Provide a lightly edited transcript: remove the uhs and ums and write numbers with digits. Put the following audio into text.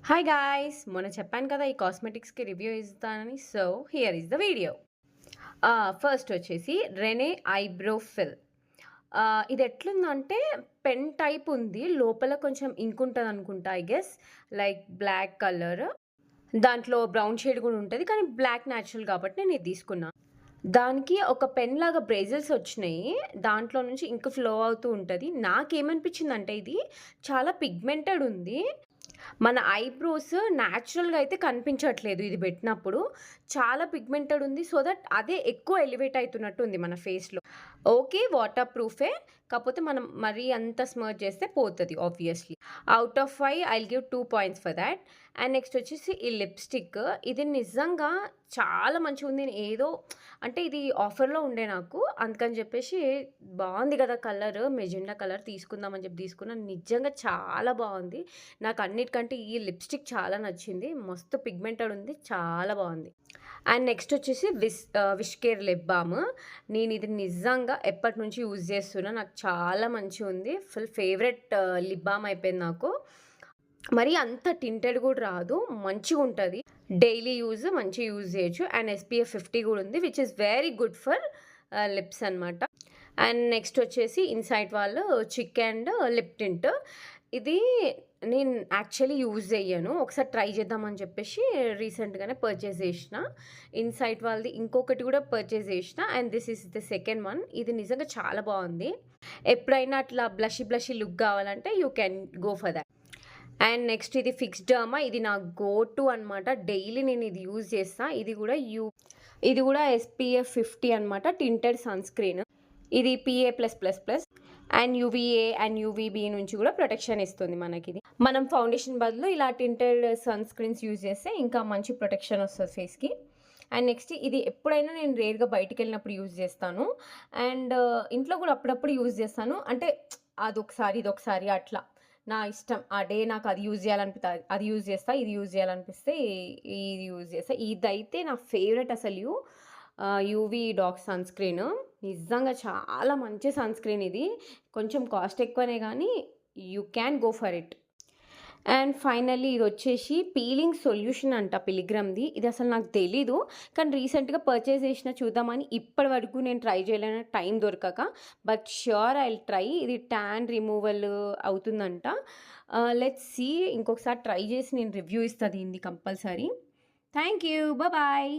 Hi guys! మొన్న చెప్పాను కదా! ఈ కాస్మెటిక్స్‌కి రివ్యూ ఇస్తానని. So, here is the video. First వచ్చేసి 'రెనే ఐబ్రో ఫిల్'. ఇది ఎట్లుందంటే పెన్ టైప్ ఉంది. లోపల కొంచెం ఇంక్ ఉంటదనుకుంటా I guess. Like black colour. దాంట్లో బ్రౌన్ షేడ్ గూడా ఉంటది. కానీ బ్లాక్ నేచురల్ కాబట్టి నేను ఇది తీసుకున్నా. దానికి ఒక పెన్‌లాగా బ్రేజిల్స్ వచ్చినాయి. దాంట్లో నుంచి ఇంక్ ఫ్లో అవుతూ ఉంటది. నాకేమనిపించిందంటే ఇది చాలా పిగ్మెంటెడ్ ఉంది. మన ఐబ్రోస్ నేచురల్‌గా అయితే కనిపించట్లేదు ఇది బెట్టినప్పుడు. చాలా పిగ్మెంటెడ్ ఉంది. సో దట్ అదే ఎక్కువ ఎలివేట్ అయితున్నట్టు ఉంది మన ఫేస్‌లో. ఓకే. వాటర్ ప్రూఫే. కాపోతే మనం మరీ అంత స్మర్జ్ చేస్తే పోతది obviously. Out of 5 I will give 2 points for that. And next వచ్చేసి ఈ లిప్‌స్టిక్. ఇది నిజంగా చాలా మంచిగుంది. ఏదో అంటే ఇది ఆఫర్‌లో ఉండే నాకు. అందుకని చెప్పేసి బావుంది కదా! కలర్ మెజెండా కలర్ తీసుకుందాం అని చెప్పి తీసుకున్నా. నిజంగా చాలా బావుంది. నాకు అన్నిటికంటే ఈ లిప్‌స్టిక్ చాలా నచ్చింది. మస్తు పిగ్మెంటెడ్ ఉంది. చాలా బావుంది. అండ్ నెక్స్ట్ వచ్చేసి విష్ కేర్ లిప్ బామ్. నేను ఇది నిజంగా ఎప్పటినుంచి యూజ్ చేస్తున్నా. నాకు చాలా మంచిగుంది. ఫుల్ ఫేవరెట్ లిప్ బామ్ అయిపోయింది నాకు. మరి అంత టింటెడ్ కూడా రాదు. మంచిగుంటది. డైలీ మంచిగా యూజ్ చేయొచ్చు. అండ్ SPF 50 కూడా ఉంది. Which is very good for lips అనమాట. అండ్ నెక్స్ట్ వచ్చేసి ఇన్‌సైట్ వాళ్ళు చిక్ అండ్ లిప్ టింట్. ఇది నేను యాక్చువల్లీ యూజ్ చెయ్యను. ఒకసారి ట్రై చేద్దామని చెప్పేసి రీసెంట్‌గానే పర్చేస్ చేషిన. ఇన్‌సైట్ వాళ్ళది ఇంకొకటి కూడా పర్చేస్ చేషిన. And this is the second one. ఇది నిజంగా చాలా బావుంది. ఎప్పుడైనా అట్లా బ్లషీ లుక్ కావాలంటే you can go for that. And next ఇది ఫిక్స్ డర్మా. ఇది నా గో టు అనమాట. డైలీ నేను ఇది యూజ్ చేస్తా. ఇది కూడా SPF 50 అనమాట. Tinted sunscreen. ఇది PA+++ and UVA and UVB నుంచి కూడా ప్రొటెక్షన్ ఇస్తుంది మనకిది. మనం ఫౌండేషన్ బదులు ఇలా టింటెడ్ సన్ స్క్రీన్స్ యూజ్ చేస్తే ఇంకా మంచి ప్రొటెక్షన్ వస్తది ఫేస్‌కి. అండ్ నెక్స్ట్ ఇది ఎప్పుడైనా నేను రేర్‌గా బయటికెళ్ళినప్పుడు యూజ్ చేస్తాను. అండ్ ఇంట్లో కూడా అప్పుడప్పుడు యూజ్ చేస్తాను. అంటే అదొకసారి, ఇదొకసారి అట్లా. నా ఇష్టం. ఆ డే నాకు అది యూజ్ చేయాలనిపితే అది యూజ్ చేస్తా. ఇది యూజ్ చేయాలనిపిస్తే ఇది యూజ్ చేస్తా. ఇదైతే నా ఫేవరెట్ అసలు. UV doc sunscreen. నిజంగా చాలా మంచి సన్ స్క్రీన్ ఇది. కొంచెం కాస్ట్ ఎక్కువనే గానీ you can go for it. And finally ఇదొచ్చేసి పీలింగ్ సొల్యూషన్ అంట పిలిగ్రమ్‌ది. ఇది అసలు నాకు తెలీదు. కానీ రీసెంట్‌గా పర్చేస్ చేషిన చూద్దామని. ఇప్పటి వరకు నేను ట్రై చేయలేను టైం దొరకక. But sure I will try. ఇది టాన్ రిమూవల్ అవుతుందంట. Let's see. ఇంకొకసారి ట్రై చేసి నేను రివ్యూ ఇస్తా దీనిది కంపల్సరీ. Thank you. బాయ్.